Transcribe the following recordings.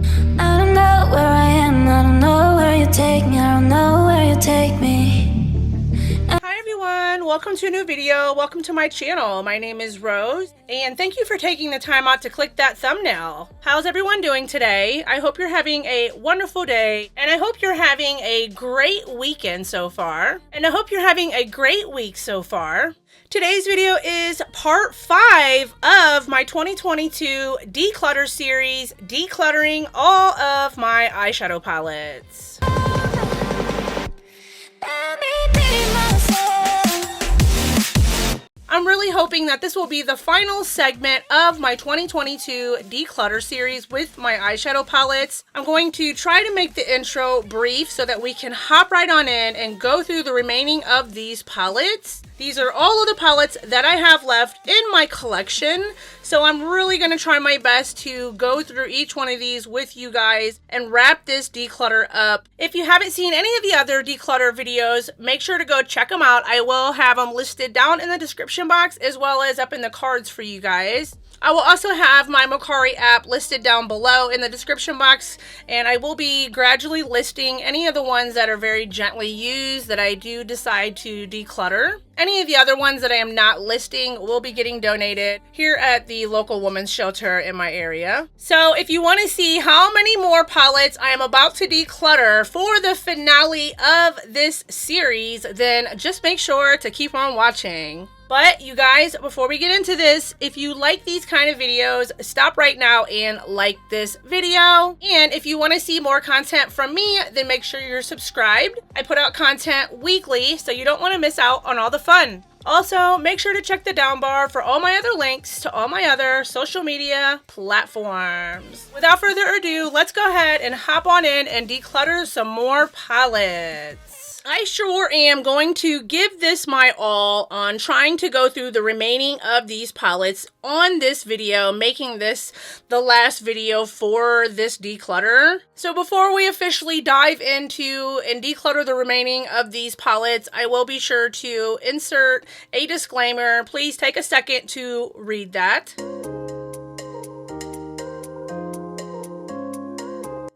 I don't know where I am, I don't know where you take me, I don't know where you take me. Hi everyone, welcome to a new video. Welcome to my channel. My name is Rose, and thank you for taking the time out to click that thumbnail. How's everyone doing today? I hope you're having a wonderful day, and I hope you're having a great weekend so far, and I hope you're having a great week so far. Today's video is part 5 of my 2022 Declutter series, decluttering all of my eyeshadow palettes. I'm really hoping that this will be the final segment of my 2022 Declutter series with my eyeshadow palettes. I'm going to try to make the intro brief so that we can hop right on in and go through the remaining of these palettes. These are all of the palettes that I have left in my collection, so I'm really going to try my best to go through each one of these with you guys and wrap this declutter up. If you haven't seen any of the other declutter videos, make sure to go check them out. I will have them listed down in the description box as well as up in the cards for you guys. I will also have my Mercari app listed down below in the description box, and I will be gradually listing any of the ones that are very gently used that I do decide to declutter. Any of the other ones that I am not listing will be getting donated here at the local women's shelter in my area. So if you want to see how many more palettes I am about to declutter for the finale of this series, then just make sure to keep on watching. But you guys, before we get into this, if you like these kind of videos, stop right now and like this video. And if you want to see more content from me, then make sure you're subscribed. I put out content weekly, so you don't want to miss out on all the fun. Also, make sure to check the down bar for all my other links to all my other social media platforms. Without further ado, let's go ahead and hop on in and declutter some more palettes. I sure am going to give this my all on trying to go through the remaining of these palettes on this video, making this the last video for this declutter. So before we officially dive into and declutter the remaining of these palettes, I will be sure to insert a disclaimer. Please take a second to read that.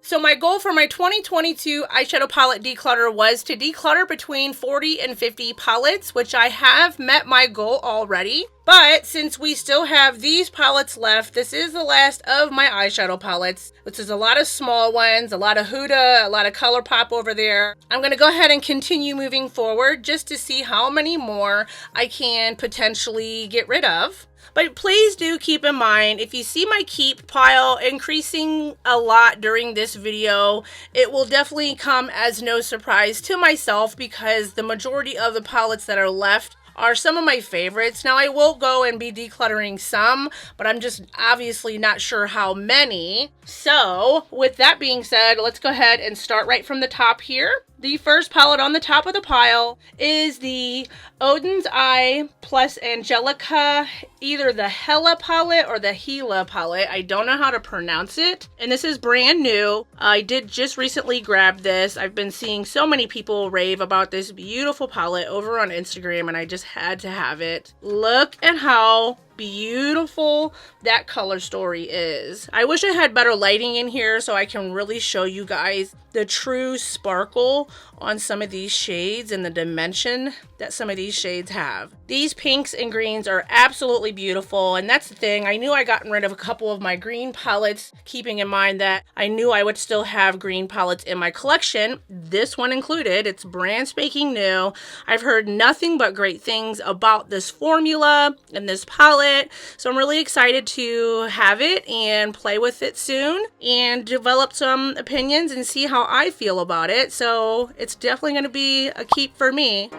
So my goal for my 2022 eyeshadow palette declutter was to declutter between 40 and 50 palettes, which I have met my goal already. But since we still have these palettes left, this is the last of my eyeshadow palettes, which is a lot of small ones, a lot of Huda, a lot of ColourPop over there. I'm going to go ahead and continue moving forward just to see how many more I can potentially get rid of. But please do keep in mind, if you see my keep pile increasing a lot during this video, it will definitely come as no surprise to myself because the majority of the palettes that are left are some of my favorites. Now I will go and be decluttering some, but I'm just obviously not sure how many. So with that being said, let's go ahead and start right from the top here. The first palette on the top of the pile is the Odin's Eye plus Angelica, either the Hella palette or the Hela palette. I don't know how to pronounce it. And this is brand new. I did just recently grab this. I've been seeing so many people rave about this beautiful palette over on Instagram, and I just had to have it. Look at how beautiful that color story is. I wish I had better lighting in here so I can really show you guys the true sparkle on some of these shades and the dimension that some of these shades have. These pinks and greens are absolutely beautiful, and that's the thing. I knew I gotten rid of a couple of my green palettes, keeping in mind that I knew I would still have green palettes in my collection, this one included. It's brand spanking new. I've heard nothing but great things about this formula and this palette, so I'm really excited to have it and play with it soon and develop some opinions and see how I feel about it. So it's definitely going to be a keep for me.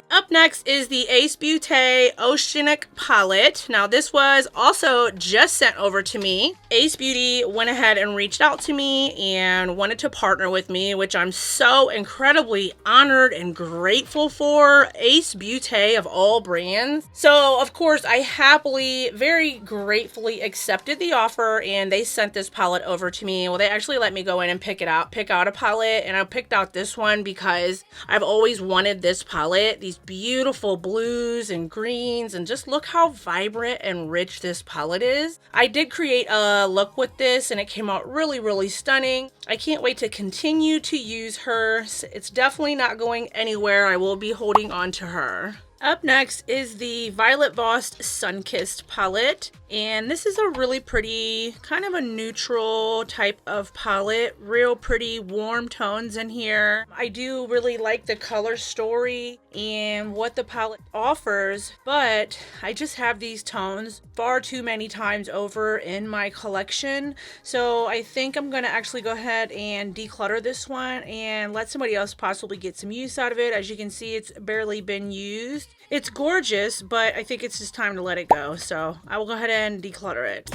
Up next is the Ace Beauté Oceanic palette. Now this was also just sent over to me. Ace Beauty went ahead and reached out to me and wanted to partner with me, which I'm so incredibly honored and grateful for. Ace Beauté of all brands. So of course I happily, very gratefully accepted the offer, and they sent this palette over to me. Well, they actually let me go in and pick out a palette, and I picked out this one because I've always wanted this palette. These beautiful blues and greens, and just look how vibrant and rich this palette is. I did create a look with this and it came out really, really stunning. I can't wait to continue to use her. It's definitely not going anywhere. I will be holding on to her. Up next is the Violet Voss Sunkissed palette, and this is a really pretty, kind of a neutral type of palette. Real pretty warm tones in here. I do really like the color story and what the palette offers, but I just have these tones far too many times over in my collection, so I think I'm gonna actually go ahead and declutter this one and let somebody else possibly get some use out of it. As you can see, it's barely been used. It's gorgeous, but I think it's just time to let it go, so I will go ahead and declutter it.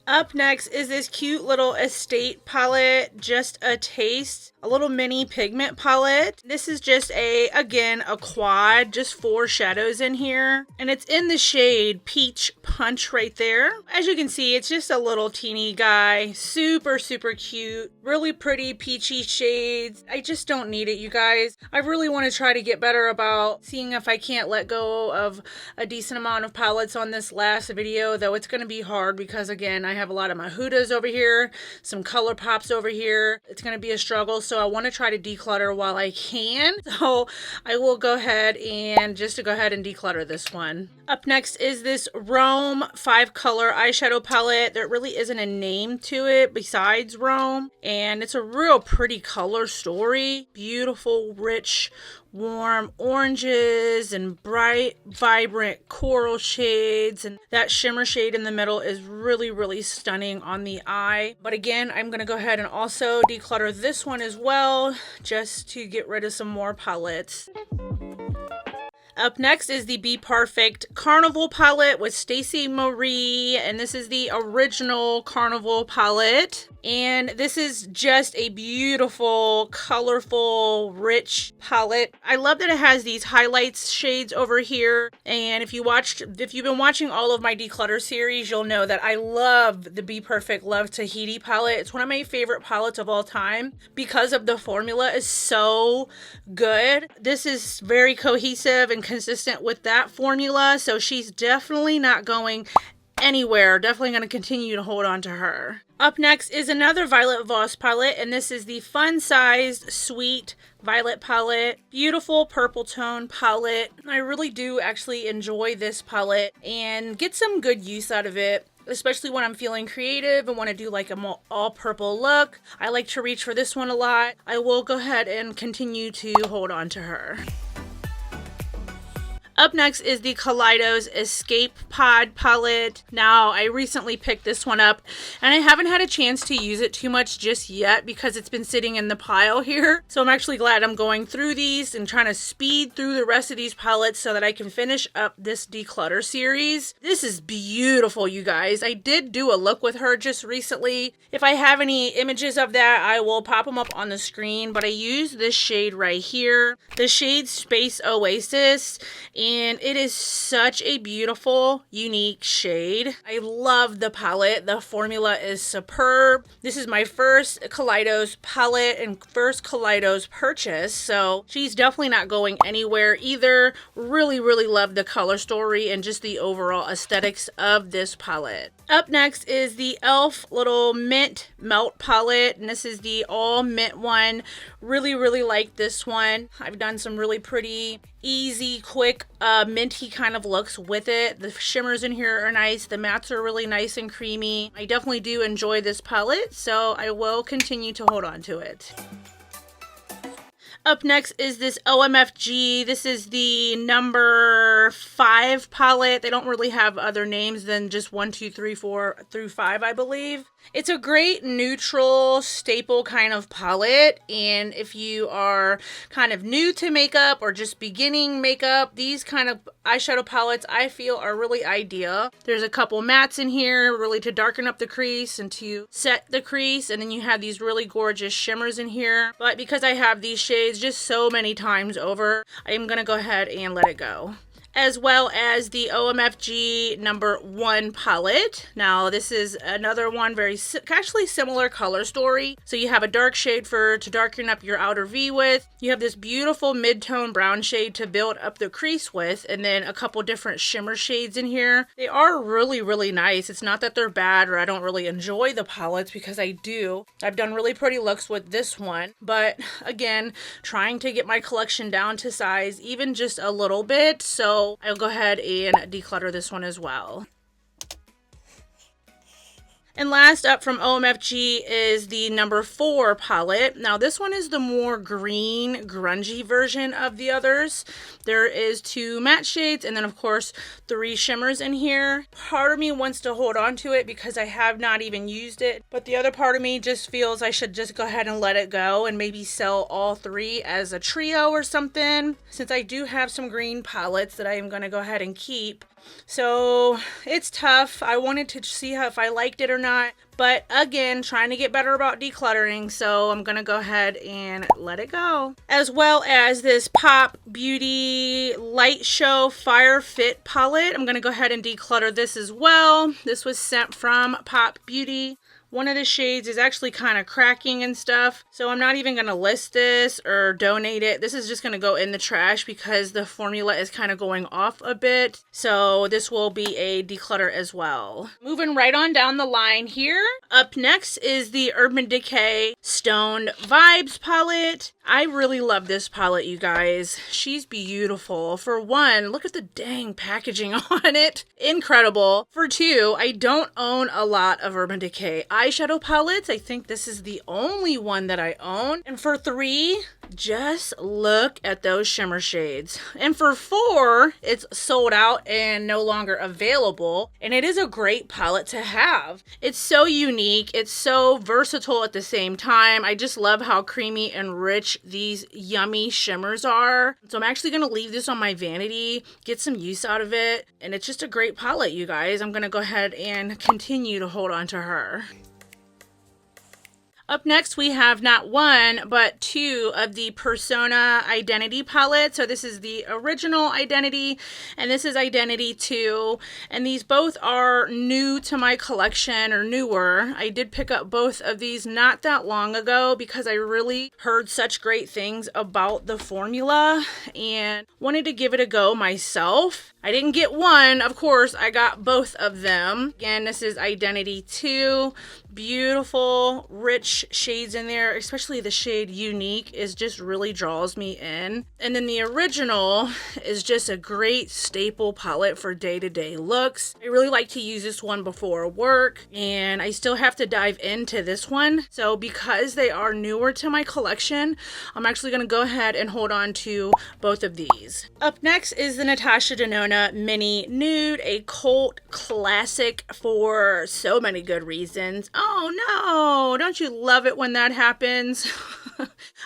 Up next is this cute little Estate palette, Just a Taste, a little mini pigment palette. This is just again, a quad, just 4 shadows in here. And it's in the shade Peach Punch right there. As you can see, it's just a little teeny guy. Super, super cute. Really pretty peachy shades. I just don't need it, you guys. I really want to try to get better about seeing if I can't let go of a decent amount of palettes on this last video, though it's going to be hard because, again, I have a lot of my Hudas over here, some Color Pops over here. It's going to be a struggle, so I want to try to declutter while I can. So I will go ahead and declutter this one. Up next is this Rome 5-color eyeshadow palette. There really isn't a name to it besides Rome, and it's a real pretty color story. Beautiful, rich, warm oranges and bright, vibrant coral shades, and that shimmer shade in the middle is really, really stunning on the eye. But again, I'm going to go ahead and also declutter this one as well, just to get rid of some more palettes. Up next is the Be Perfect Carnival palette with Stacey Marie, and this is the original Carnival palette. And this is just a beautiful, colorful, rich palette. I love that it has these highlights shades over here. And if you've been watching all of my Declutter series, you'll know that I love the Be Perfect Love Tahiti palette. It's one of my favorite palettes of all time because of the formula is so good. This is very cohesive and consistent with that formula. So she's definitely not going anywhere. Definitely going to continue to hold on to her. Up next is another Violet Voss palette, and this is the Fun Sized Sweet Violet palette. Beautiful purple tone palette. I really do actually enjoy this palette and get some good use out of it, especially when I'm feeling creative and want to do like a all purple look. I like to reach for this one a lot. I will go ahead and continue to hold on to her. Up next is the Kaleidos Escape Pod palette. Now, I recently picked this one up and I haven't had a chance to use it too much just yet because it's been sitting in the pile here. So I'm actually glad I'm going through these and trying to speed through the rest of these palettes so that I can finish up this Declutter series. This is beautiful, you guys. I did do a look with her just recently. If I have any images of that, I will pop them up on the screen, but I use this shade right here, the shade Space Oasis, and it is such a beautiful, unique shade. I love the palette. The formula is superb. This is my first Kaleidos palette and first Kaleidos purchase, so she's definitely not going anywhere either. Really, really love the color story and just the overall aesthetics of this palette. Up next is the e.l.f. little mint melt palette, and this is the all mint one. Really, really like this one. I've done some really pretty, easy, quick, minty kind of looks with it. The shimmers in here are nice. The mattes are really nice and creamy. I definitely do enjoy this palette, so I will continue to hold on to it. Up next is this OMFG. This is the number 5 palette. They don't really have other names than just 1, 2, 3, 4 through 5, I believe. It's a great neutral staple kind of palette, and if you are kind of new to makeup or just beginning makeup, these kind of eyeshadow palettes I feel are really ideal. There's a couple mattes in here really to darken up the crease and to set the crease, and then you have these really gorgeous shimmers in here. But because I have these shades just so many times over, I am going to go ahead and let it go. as well as the OMFG #1 palette. Now this is another one, very actually similar color story. So you have a dark shade to darken up your outer V with. You have this beautiful mid-tone brown shade to build up the crease with, and then a couple different shimmer shades in here. They are really, really nice. It's not that they're bad or I don't really enjoy the palettes, because I do. I've done really pretty looks with this one, but again, trying to get my collection down to size even just a little bit, so I'll go ahead and declutter this one as well. And last up from OMFG is the #4 palette. Now this one is the more green, grungy version of the others. There is 2 matte shades and then of course 3 shimmers in here. Part of me wants to hold on to it because I have not even used it, but the other part of me just feels I should just go ahead and let it go and maybe sell all 3 as a trio or something, since I do have some green palettes that I am going to go ahead and keep. So it's tough. I wanted to see if I liked it or not, but again, trying to get better about decluttering, so I'm gonna go ahead and let it go. As well as this Pop Beauty Light Show Fire Fit palette. I'm gonna go ahead and declutter this as well. This was sent from Pop Beauty. One of the shades is actually kind of cracking and stuff, so I'm not even going to list this or donate it. This is just going to go in the trash because the formula is kind of going off a bit, so this will be a declutter as well. Moving right on down the line here. Up next is the Urban Decay Stoned Vibes palette. I really love this palette, you guys. She's beautiful. For one, look at the dang packaging on it. Incredible. For two, I don't own a lot of Urban Decay eyeshadow palettes. I think this is the only one that I own. And for three, just look at those shimmer shades. And for four, it's sold out and no longer available. And it is a great palette to have. It's so unique. It's so versatile at the same time. I just love how creamy and rich these yummy shimmers are. So I'm actually going to leave this on my vanity, get some use out of it. And it's just a great palette, you guys. I'm going to go ahead and continue to hold on to her. Up next, we have not one, but two of the Persona Identity palette. So this is the original Identity, and this is Identity 2. And these both are new to my collection, or newer. I did pick up both of these not that long ago because I really heard such great things about the formula and wanted to give it a go myself. I didn't get one, of course, I got both of them. Again, this is Identity 2. Beautiful, rich shades in there, especially the shade Unique is just really draws me in. And then the original is just a great staple palette for day-to-day looks. I really like to use this one before work, and I still have to dive into this one. So because they are newer to my collection, I'm actually going to go ahead and hold on to both of these. Up next is the Natasha Denona Mini Nude, a cult classic for so many good reasons. Oh no, don't you love it when that happens?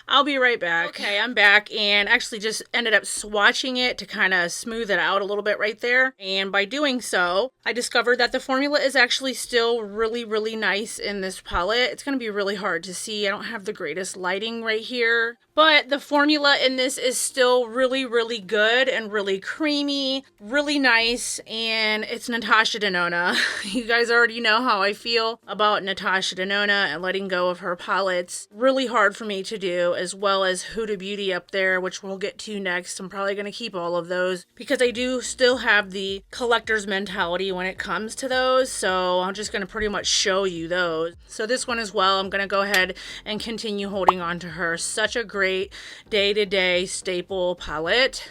I'll be right back. Okay, I'm back and actually just ended up swatching it to kind of smooth it out a little bit right there. And by doing so, I discovered that the formula is actually still really, really nice in this palette. It's going to be really hard to see. I don't have the greatest lighting right here, but the formula in this is still really, really good and really creamy, really nice. And it's Natasha Denona. You guys already know how I feel about Natasha Denona and letting go of her palettes. Really hard for me to do, as well as Huda Beauty up there, which we'll get to next. I'm probably going to keep all of those because I do still have the collector's mentality when it comes to those. So I'm just going to pretty much show you those. So this one as well, I'm going to go ahead and continue holding on to her. Such a great day-to-day staple palette.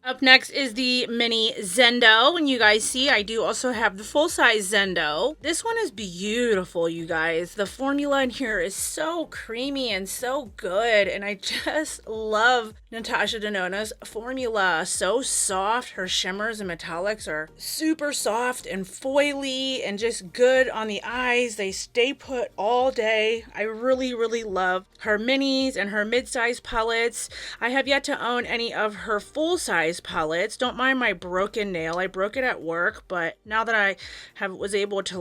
Up next is the Mini Zendo, and you guys see I do also have the full-size Zendo. This one is beautiful, you guys. The formula in here is so creamy and so good, and I just love Natasha Denona's formula. So soft. Her shimmers and metallics are super soft and foily and just good on the eyes. They stay put all day. I really, really love her minis and her mid-size palettes. I have yet to own any of her full-size palettes. Don't mind my broken nail. I broke it at work, but now that I was able to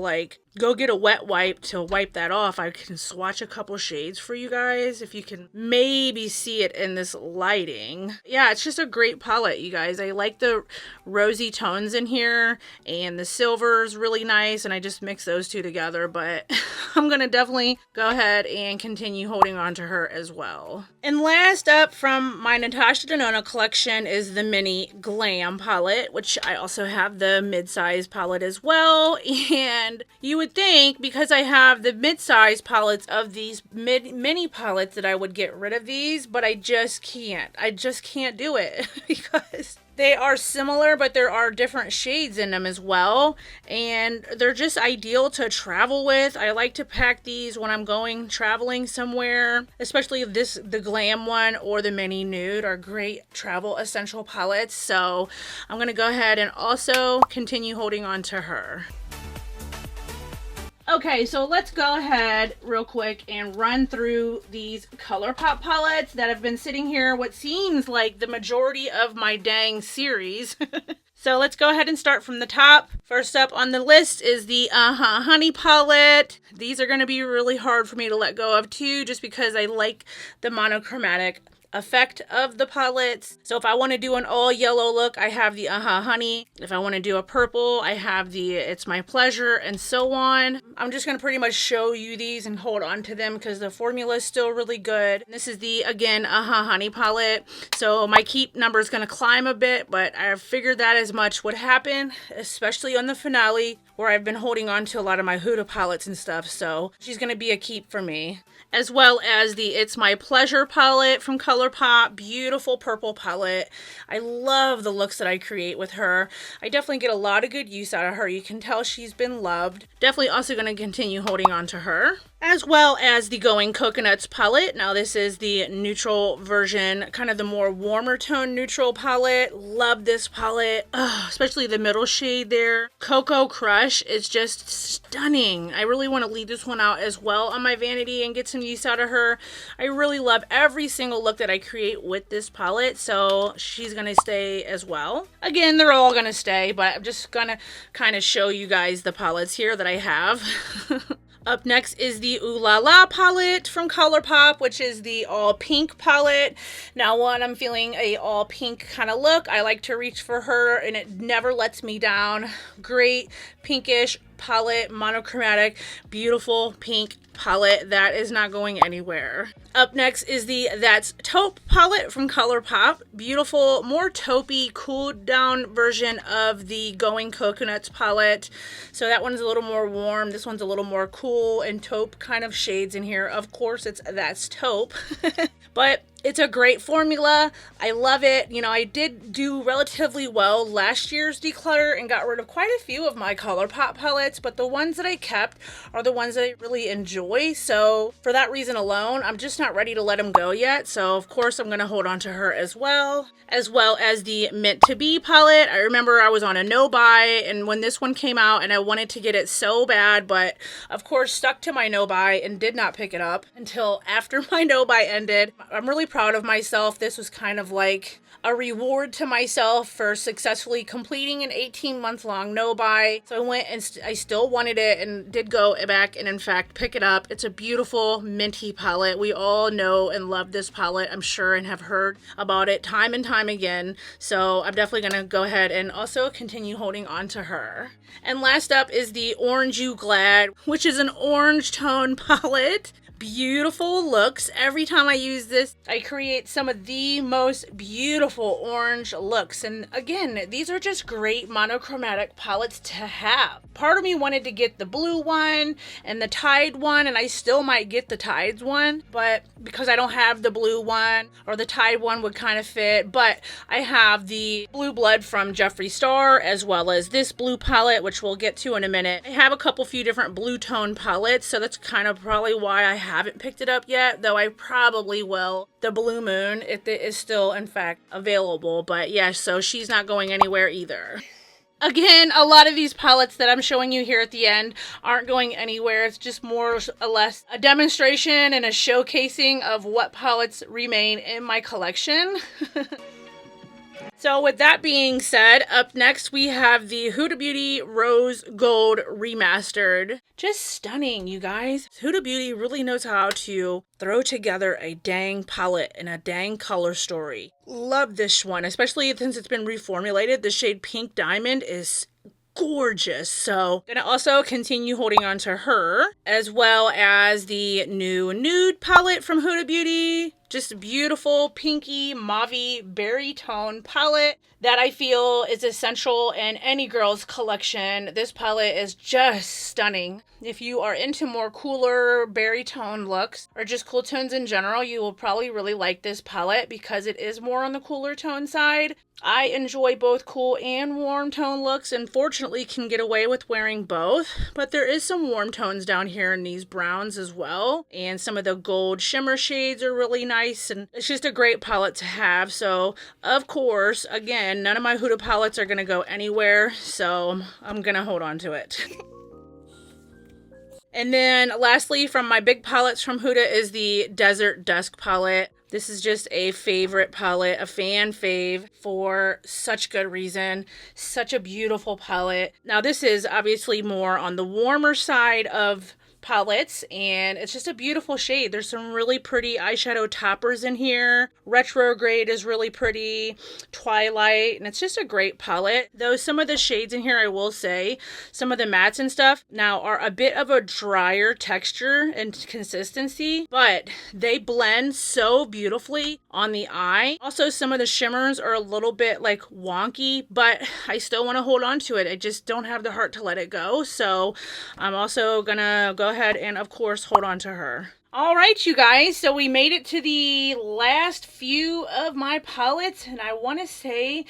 go get a wet wipe to wipe that off, I can swatch a couple shades for you guys if you can maybe see it in this lighting. Yeah, it's just a great palette, you guys. I like the rosy tones in here, and the silver is really nice, and I just mix those two together, but I'm gonna definitely go ahead and continue holding on to her as well. And last up from my Natasha Denona collection is the Mini Glam palette, which I also have the mid-size palette as well. And you would think, because I have the mid-size palettes of these mini palettes, that I would get rid of these, but I just can't. I just can't do it because they are similar, but there are different shades in them as well, and they're just ideal to travel with. I like to pack these when I'm going traveling somewhere, especially the Glam one or the Mini Nude are great travel essential palettes. So I'm gonna go ahead and also continue holding on to her. Okay, so let's go ahead real quick and run through these ColourPop palettes that have been sitting here what seems like the majority of my dang series. So let's go ahead and start from the top. First up on the list is the Honey palette. These are going to be really hard for me to let go of too, just because I like the monochromatic effect of the palettes. So if I want to do an all yellow look, I have the Honey. If I want to do a purple, I have the It's My Pleasure, and so on. I'm just going to pretty much show you these and hold on to them because the formula is still really good. This is the, again, Honey palette. So my keep number is going to climb a bit, but I figured that as much would happen, especially on the finale where I've been holding on to a lot of my Huda palettes and stuff. So she's going to be a keep for me. As well as the It's My Pleasure palette from ColourPop. Beautiful purple palette. I love the looks that I create with her. I definitely get a lot of good use out of her. You can tell she's been loved. Definitely also going to continue holding on to her. As well as the Going Coconuts palette. Now this is the neutral version, kind of the more warmer tone neutral palette. Love this palette, especially the middle shade there. Cocoa Crush is just stunning. I really want to leave this one out as well on my vanity and get some use out of her. I really love every single look that I create with this palette, so she's going to stay as well. Again, they're all going to stay, but I'm just going to kind of show you guys the palettes here that I have. Up next is the Ooh La La palette from ColourPop, which is the all pink palette. Now, when I'm feeling a all pink kind of look, I like to reach for her, and it never lets me down. Great pinkish palette, monochromatic, beautiful pink palette that is not going anywhere. Up next is the That's Taupe palette from ColourPop. Beautiful, more taupey, cooled down version of the Going Coconuts palette. So that one's a little more warm. This one's a little more cool and taupe kind of shades in here. Of course, it's That's Taupe. But it's a great formula. I love it. You know, I did do relatively well last year's declutter and got rid of quite a few of my ColourPop palettes, but the ones that I kept are the ones that I really enjoy. So for that reason alone, I'm just not ready to let them go yet. So of course I'm going to hold on to her as well as the Meant to Be palette. I remember I was on a no buy, and when this one came out and I wanted to get it so bad, but of course stuck to my no buy and did not pick it up until after my no buy ended. I'm really proud of myself. This was kind of like a reward to myself for successfully completing an 18-month long no buy. So I went and I still wanted it and did go back and in fact pick it up. It's a beautiful minty palette. We all know and love this palette, I'm sure, and have heard about it time and time again. So I'm definitely going to go ahead and also continue holding on to her. And last up is the Orange You Glad, which is an orange tone palette. Beautiful looks. Every time I use this, I create some of the most beautiful orange looks. And again, these are just great monochromatic palettes to have. Part of me wanted to get the blue one and the Tide one, and I still might get the Tides one, but because I don't have the blue one, or the Tide one would kind of fit, but I have the Blue Blood from Jeffree Star, as well as this blue palette, which we'll get to in a minute. I have a few different blue tone palettes, so that's kind of probably why I haven't picked it up yet, though I probably will. The Blue Moon, it is still in fact available, but yeah, so she's not going anywhere either. Again, a lot of these palettes that I'm showing you here at the end aren't going anywhere. It's just more or less a demonstration and a showcasing of what palettes remain in my collection. So with that being said, up next we have the Huda Beauty Rose Gold Remastered. Just stunning, you guys. Huda Beauty really knows how to throw together a dang palette and a dang color story. Love this one, especially since it's been reformulated. The shade Pink Diamond is gorgeous. So gonna also continue holding on to her, as well as the new nude palette from Huda Beauty. Just a beautiful pinky mauvey berry tone palette that I feel is essential in any girl's collection. This palette is just stunning. If you are into more cooler berry tone looks or just cool tones in general, you will probably really like this palette because it is more on the cooler tone side. I enjoy both cool and warm tone looks, and fortunately can get away with wearing both, but there is some warm tones down here in these browns as well, and some of the gold shimmer shades are really nice, and it's just a great palette to have. So of course, again, none of my Huda palettes are going to go anywhere, so I'm going to hold on to it. And then lastly, from my big palettes from Huda is the Desert Dusk palette. This is just a favorite palette, a fan fave for such good reason. Such a beautiful palette. Now this is obviously more on the warmer side of palettes, and it's just a beautiful shade. There's some really pretty eyeshadow toppers in here. Retrograde is really pretty. Twilight, and it's just a great palette. Though some of the shades in here, I will say, some of the mattes and stuff now are a bit of a drier texture and consistency, but they blend so beautifully on the eye. Also, some of the shimmers are a little bit like wonky, but I still want to hold on to it. I just don't have the heart to let it go. So I'm also gonna go ahead and of course hold on to her. All right, you guys, so we made it to the last few of my palettes, and I want to say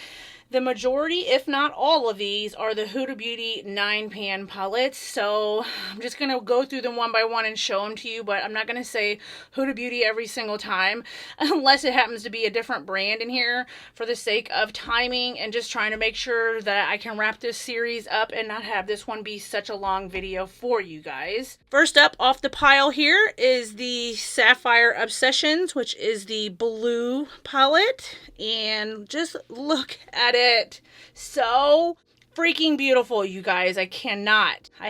the majority, if not all of these, are the Huda Beauty 9-pan palettes. So I'm just going to go through them one by one and show them to you, but I'm not going to say Huda Beauty every single time, unless it happens to be a different brand in here, for the sake of timing and just trying to make sure that I can wrap this series up and not have this one be such a long video for you guys. First up off the pile here is the Sapphire Obsessions, which is the blue palette, and just look at it. So freaking beautiful, you guys. I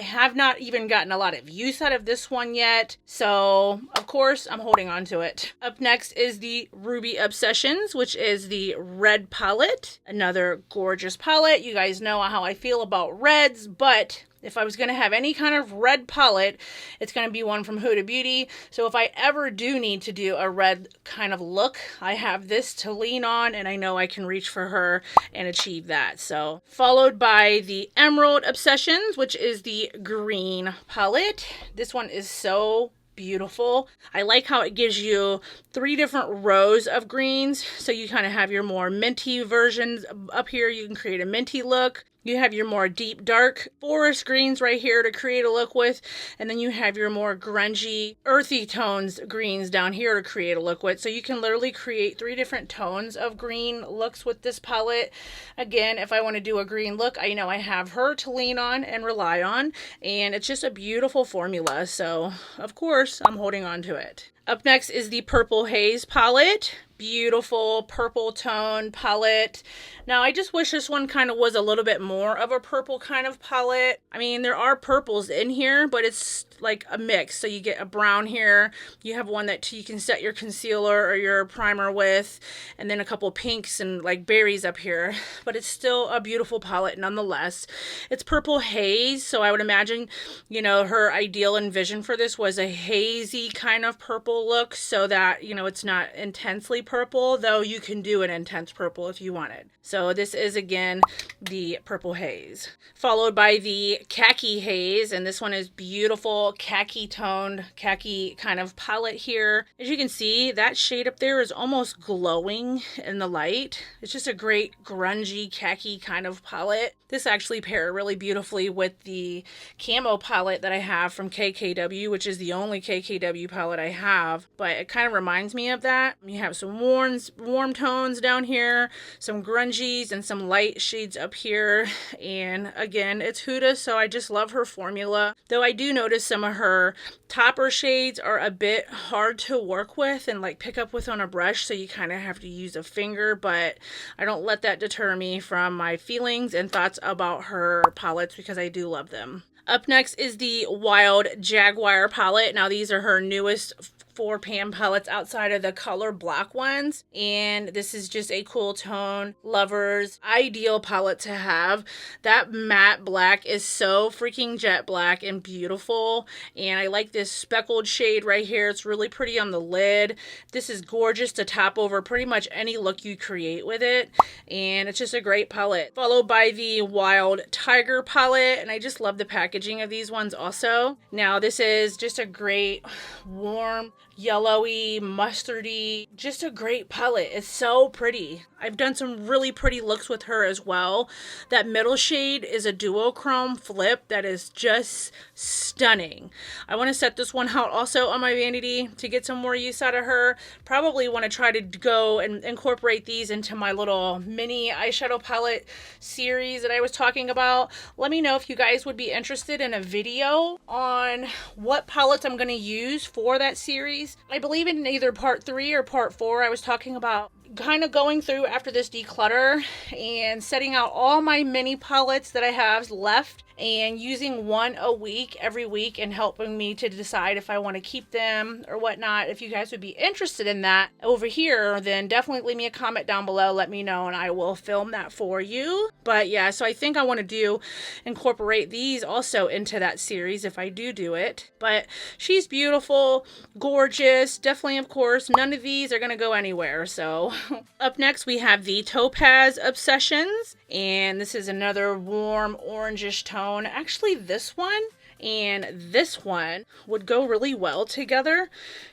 have not even gotten a lot of use out of this one yet, so of course I'm holding on to it. Up next is the Ruby Obsessions, which is the red palette. Another gorgeous palette. You guys know how I feel about reds, but if I was going to have any kind of red palette, it's going to be one from Huda Beauty. So if I ever do need to do a red kind of look, I have this to lean on, and I know I can reach for her and achieve that. So followed by the Emerald Obsessions, which is the green palette. This one is so beautiful. I like how it gives you 3 different rows of greens. So you kind of have your more minty versions up here. You can create a minty look. You have your more deep, dark forest greens right here to create a look with. And then you have your more grungy, earthy tones greens down here to create a look with. So you can literally create 3 different tones of green looks with this palette. Again, if I want to do a green look, I know I have her to lean on and rely on. And it's just a beautiful formula. So, of course, I'm holding on to it. Up next is the Purple Haze palette. Beautiful purple tone palette. Now, I just wish this one kind of was a little bit more of a purple kind of palette. I mean, there are purples in here, but it's like a mix. So you get a brown here. You have one that you can set your concealer or your primer with, and then a couple pinks and like berries up here. But it's still a beautiful palette nonetheless. It's Purple Haze, so I would imagine, you know, her ideal and vision for this was a hazy kind of purple look, so that, you know, it's not intensely purple, though you can do an intense purple if you wanted. So this is again the Purple Haze, followed by the Khaki Haze, and this one is beautiful khaki toned, khaki kind of palette here. As you can see, that shade up there is almost glowing in the light. It's just a great grungy khaki kind of palette. This actually paired really beautifully with the camo palette that I have from KKW, which is the only KKW palette I have, but it kind of reminds me of that. You have some some warm tones down here, some grungies, and some light shades up here. And again, it's Huda, so I just love her formula. Though I do notice some of her topper shades are a bit hard to work with and like pick up with on a brush, so you kind of have to use a finger, but I don't let that deter me from my feelings and thoughts about her palettes because I do love them. Up next is the Wild Jaguar palette. Now these are her newest 4-pan palettes outside of the color block ones, and this is just a cool tone lovers ideal palette to have. That matte black is so freaking jet black and beautiful, and I like this speckled shade right here. It's really pretty on the lid. This is gorgeous to top over pretty much any look you create with it, and it's just a great palette. Followed by the Wild Tiger palette, and I just love the packaging of these ones also. Now this is just a great warm yellowy, mustardy, just a great palette. It's so pretty. I've done some really pretty looks with her as well. That middle shade is a duochrome flip that is just stunning. I want to set this one out also on my vanity to get some more use out of her. Probably want to try to go and incorporate these into my little mini eyeshadow palette series that I was talking about. Let me know if you guys would be interested in a video on what palettes I'm going to use for that series. I believe in either part 3 or part 4, I was talking about kind of going through after this declutter and setting out all my mini palettes that I have left and using one a week every week and helping me to decide if I want to keep them or whatnot. If you guys would be interested in that over here, then definitely leave me a comment down below. Let me know and I will film that for you. But yeah, so I think I want to incorporate these also into that series if I do it. But she's beautiful, gorgeous. Definitely, of course, none of these are going to go anywhere. So up next we have the Topaz Obsessions, and this is another warm orangish tone. Actually, this one and this one would go really well together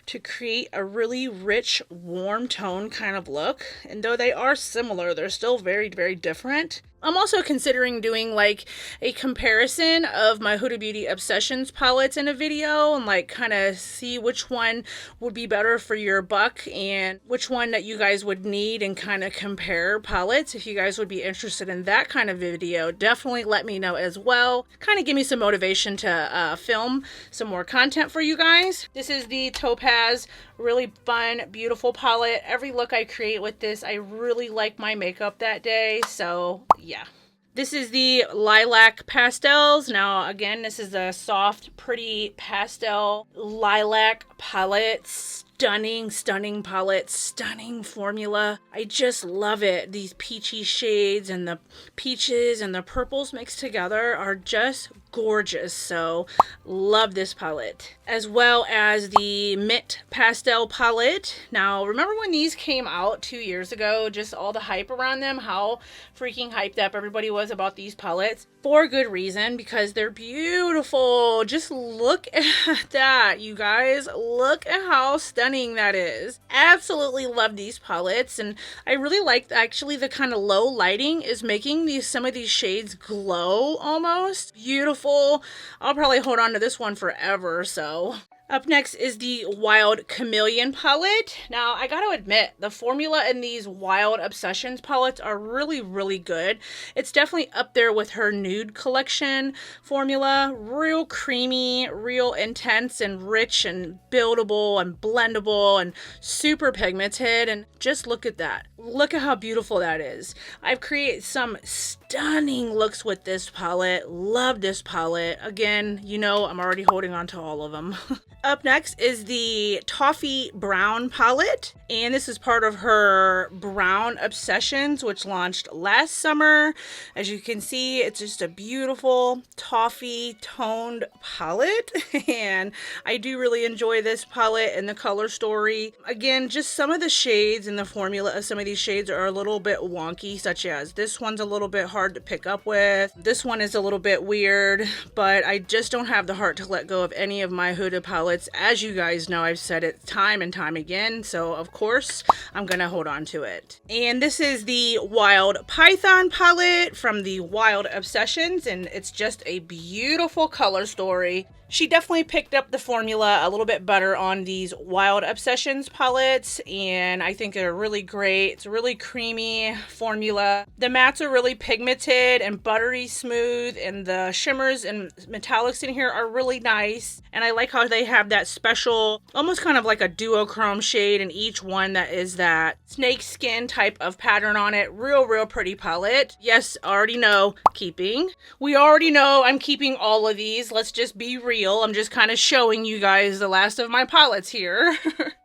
to create a really rich, warm tone kind of look. And though they are similar, they're still very, very different. I'm also considering doing like a comparison of my Huda Beauty Obsessions palettes in a video and like kind of see which one would be better for your buck and which one that you guys would need, and kind of compare palettes. If you guys would be interested in that kind of video, definitely let me know as well. Kind of give me some motivation to film some more content for you guys. This is the Topaz, really fun, beautiful palette. Every look I create with this, I really like my makeup that day. So yeah. This is the Lilac Pastels. Now, again, this is a soft, pretty pastel lilac palette. Stunning, stunning palette, stunning formula. I just love it. These peachy shades and the peaches and the purples mixed together are just gorgeous. So love this palette, as well as the Mint Pastel palette. Now, remember when these came out 2 years ago, just all the hype around them, how freaking hyped up everybody was about these palettes, for good reason, because they're beautiful. Just look at that, you guys. Look at how stunning that is. Absolutely love these palettes, and I really like actually the kind of low lighting is making some of these shades glow almost. Beautiful. I'll probably hold on to this one forever. So up next is the Wild Chameleon palette. Now, I gotta admit, the formula in these Wild Obsessions palettes are really, really good. It's definitely up there with her nude collection formula. Real creamy, real intense and rich and buildable and blendable and super pigmented. And just look at that. Look at how beautiful that is. I've created some stunning looks with this palette. Love this palette. Again, you know, I'm already holding on to all of them. Up next is the Toffee Brown palette, and this is part of her Brown Obsessions, which launched last summer. As you can see, it's just a beautiful toffee toned palette, and I do really enjoy this palette and the color story. Again, just some of the shades and the formula of some of these shades are a little bit wonky, such as this one's a little bit hard to pick up with. This one is a little bit weird, but I just don't have the heart to let go of any of my Huda palettes. As you guys know, I've said it time and time again, so of course I'm gonna hold on to it. And this is the Wild Python palette from the Wild Obsessions, and it's just a beautiful color story. She definitely picked up the formula a little bit better on these Wild Obsessions palettes, and I think they're really great. It's a really creamy formula. The mattes are really pigmented and buttery smooth, and the shimmers and metallics in here are really nice. And I like how they have that special, almost kind of like a duochrome shade in each one that is that snake skin type of pattern on it. Real pretty palette. Yes, already know, keeping. We already know I'm keeping all of these. Let's just be real. I'm just kind of showing you guys the last of my palettes here.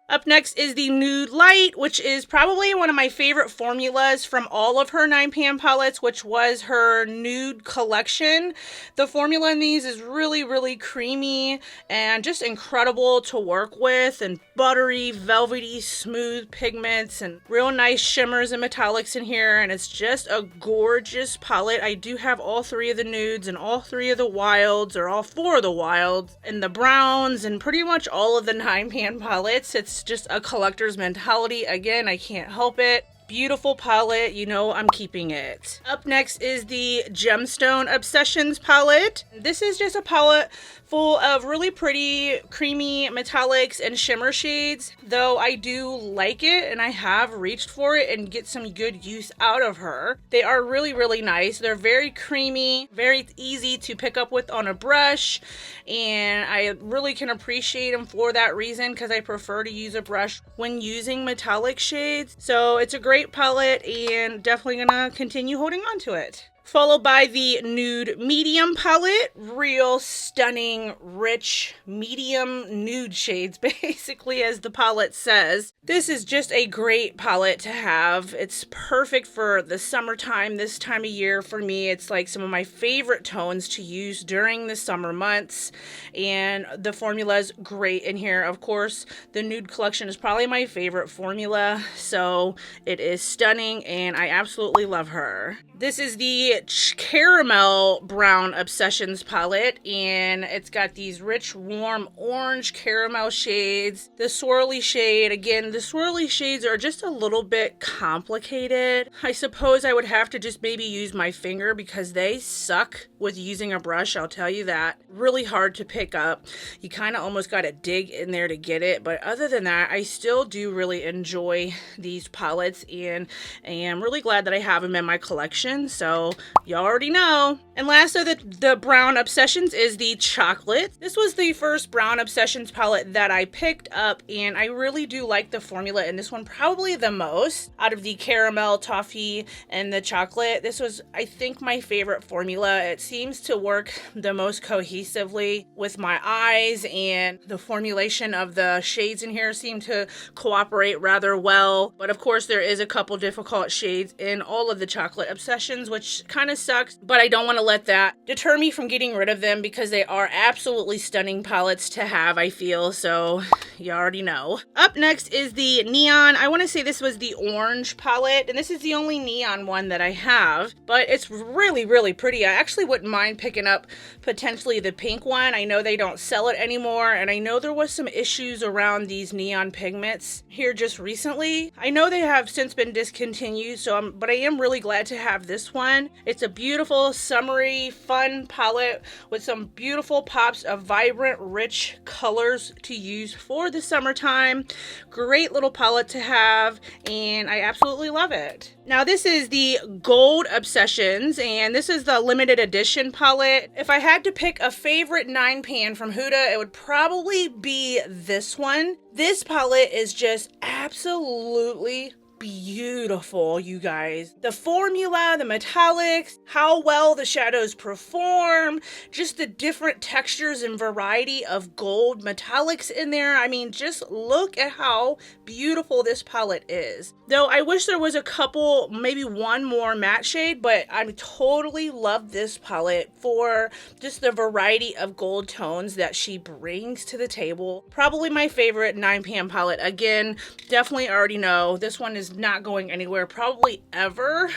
Up next is the Nude Light, which is probably one of my favorite formulas from all of her 9pan palettes, which was her nude collection. The formula in these is really creamy and just incredible to work with, and buttery, velvety, smooth pigments and real nice shimmers and metallics in here, and it's just a gorgeous palette. I do have all 3 of the nudes and all 3 of the wilds, or all 4 of the wilds, and the browns, and pretty much all of the 9pan palettes. It's just a collector's mentality. Again, I can't help it. Beautiful palette, you know I'm keeping it. Up next is the Gemstone Obsessions palette. This is just a palette full of really pretty creamy metallics and shimmer shades, though I do like it and I have reached for it and get some good use out of her. They are really nice. They're very creamy, very easy to pick up with on a brush, and I really can appreciate them for that reason, because I prefer to use a brush when using metallic shades. So it's a great palette and definitely gonna continue holding on to it. Followed by the Nude Medium palette. Real stunning, rich, medium nude shades, basically, as the palette says. This is just a great palette to have. It's perfect for the summertime, this time of year. For me, it's like some of my favorite tones to use during the summer months, and the formula is great in here. Of course, the nude collection is probably my favorite formula, so it is stunning and I absolutely love her. This is the Caramel Brown Obsessions palette, and it's got these rich, warm orange caramel shades. The swirly shade, again, the swirly shades are just a little bit complicated. I suppose I would have to just maybe use my finger, because they suck with using a brush, I'll tell you that. Really hard to pick up. You kind of almost got to dig in there to get it, but other than that, I still do really enjoy these palettes, and I am really glad that I have them in my collection. So you already know. And last of the Brown Obsessions is the Chocolate. This was the first Brown Obsessions palette that I picked up, and I really do like the formula in this one probably the most out of the caramel, toffee, and the chocolate. This was, I think, my favorite formula. It seems to work the most cohesively with my eyes, and the formulation of the shades in here seem to cooperate rather well. But of course, there is a couple difficult shades in all of the Chocolate Obsessions, which kind of sucks, but I don't want to let that deter me from getting rid of them, because they are absolutely stunning palettes to have, I feel. So you already know. Up next is the Neon. I want to say this was the orange palette, and this is the only neon one that I have, but it's really pretty. I actually wouldn't mind picking up potentially the pink one. I know they don't sell it anymore, and I know there was some issues around these neon pigments here just recently. I know they have since been discontinued, but I am really glad to have this one. It's a beautiful, summery, fun palette with some beautiful pops of vibrant, rich colors to use for the summertime. Great little palette to have, and I absolutely love it. Now this is the Gold Obsessions, and this is the limited edition palette. If I had to pick a favorite 9pan from Huda, it would probably be this one. This palette is just absolutely beautiful, you guys. The formula, the metallics, how well the shadows perform, just the different textures and variety of gold metallics in there. I mean, just look at how beautiful this palette is. Though I wish there was a couple, maybe one more matte shade, but I totally love this palette for just the variety of gold tones that she brings to the table. Probably my favorite 9pan palette. Again, definitely already know this one is not going anywhere probably ever.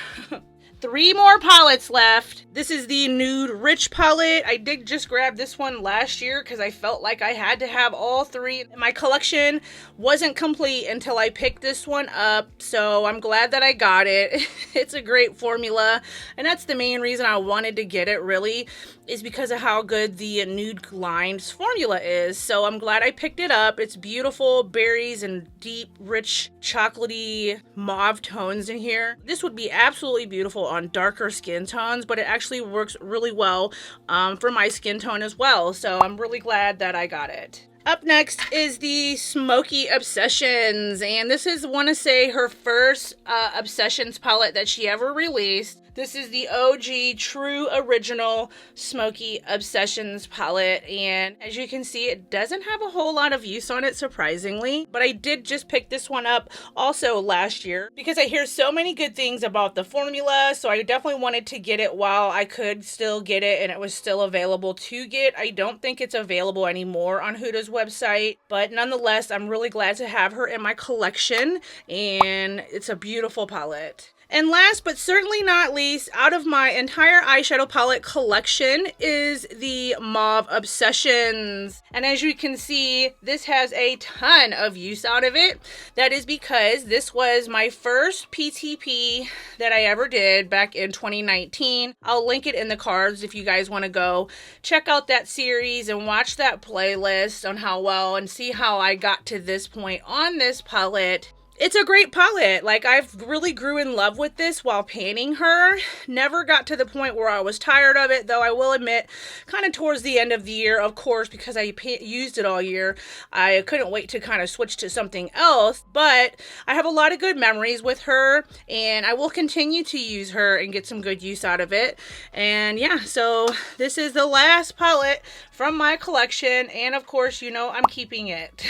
3 more palettes left. This is the Nude Rich palette. I did just grab this one last year because I felt like I had to have all 3. My collection wasn't complete until I picked this one up, so I'm glad that I got it. It's a great formula, and that's the main reason I wanted to get it, really, is because of how good the Nude Lines formula is. So I'm glad I picked it up. It's beautiful berries and deep, rich, chocolatey mauve tones in here. This would be absolutely beautiful on darker skin tones, but it actually works really well for my skin tone as well. So I'm really glad that I got it. Up next is the Smoky Obsessions, and this is, I want to say, her first Obsessions palette that she ever released. This is the OG true original Smoky Obsessions palette, and as you can see, it doesn't have a whole lot of use on it, surprisingly, but I did just pick this one up also last year because I hear so many good things about the formula, so I definitely wanted to get it while I could still get it and it was still available to get. I don't think it's available anymore on Huda's website, but nonetheless, I'm really glad to have her in my collection, and it's a beautiful palette. And last but certainly not least, out of my entire eyeshadow palette collection is the Mauve Obsessions. And as you can see, this has a ton of use out of it. That is because this was my first PTP that I ever did back in 2019. I'll link it in the cards if you guys want to go check out that series and watch that playlist on how well and see how I got to this point on this palette. It's a great palette. Like, I've really grew in love with this while painting her. Never got to the point where I was tired of it, though I will admit, kind of towards the end of the year, of course, because I used it all year, I couldn't wait to kind of switch to something else. But I have a lot of good memories with her, and I will continue to use her and get some good use out of it. And yeah, so this is the last palette from my collection, and of course, you know, I'm keeping it.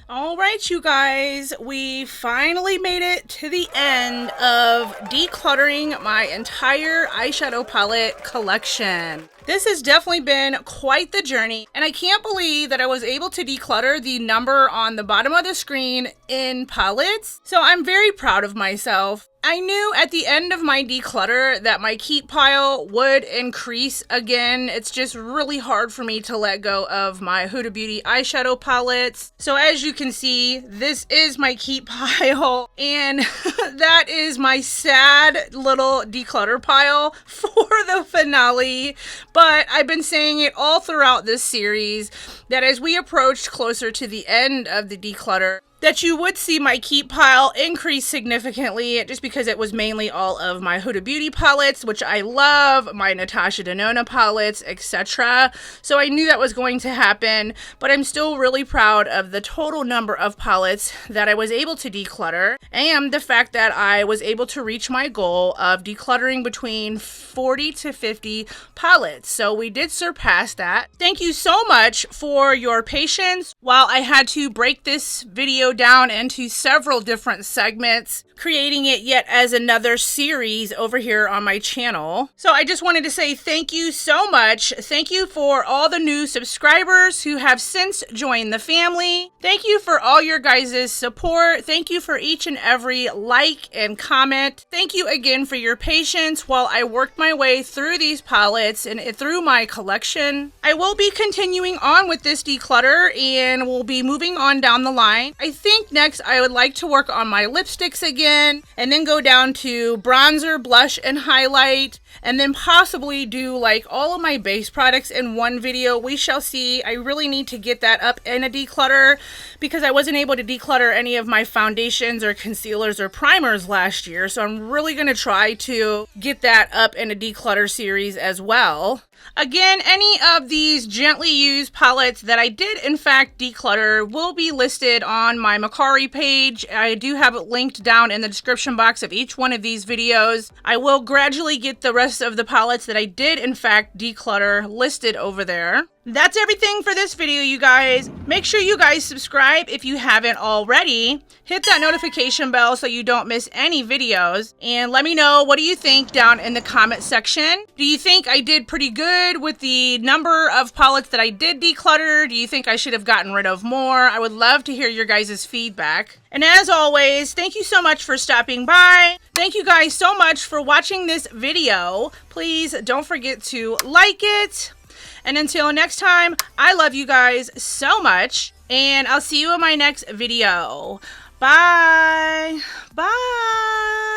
All right, you guys, we finally made it to the end of decluttering my entire eyeshadow palette collection. This has definitely been quite the journey, and I can't believe that I was able to declutter the number on the bottom of the screen in palettes, so I'm very proud of myself. I knew at the end of my declutter that my keep pile would increase again. It's just really hard for me to let go of my Huda Beauty eyeshadow palettes. So as you can see, this is my keep pile, and that is my sad little declutter pile for the finale. But I've been saying it all throughout this series that as we approached closer to the end of the declutter, that you would see my keep pile increase significantly, just because it was mainly all of my Huda Beauty palettes, which I love, my Natasha Denona palettes, etc. So I knew that was going to happen, but I'm still really proud of the total number of palettes that I was able to declutter, and the fact that I was able to reach my goal of decluttering between 40 to 50 palettes. So we did surpass that. Thank you so much for your patience while I had to break this video down into several different segments, creating it yet as another series over here on my channel. So I just wanted to say thank you so much. Thank you for all the new subscribers who have since joined the family. Thank you for all your guys' support. Thank you for each and every like and comment. Thank you again for your patience while I worked my way through these palettes and through my collection. I will be continuing on with this declutter, and we'll be moving on down the line. I think next I would like to work on my lipsticks again, and then go down to bronzer, blush, and highlight, and then possibly do like all of my base products in one video. We shall see. I really need to get that up in a declutter because I wasn't able to declutter any of my foundations or concealers or primers last year, so I'm really going to try to get that up in a declutter series as well. Again, any of these gently used palettes that I did in fact declutter will be listed on my Mercari page. I do have it linked down in the description box of each one of these videos. I will gradually get the rest of the palettes that I did in fact declutter listed over there. That's everything for this video, you guys. Make sure you guys subscribe if you haven't already. Hit that notification bell so you don't miss any videos. And let me know, what do you think down in the comment section? Do you think I did pretty good with the number of palettes that I did declutter? Do you think I should have gotten rid of more? I would love to hear your guys' feedback. And as always, thank you so much for stopping by. Thank you guys so much for watching this video. Please don't forget to like it. And until next time, I love you guys so much, and I'll see you in my next video. Bye. Bye.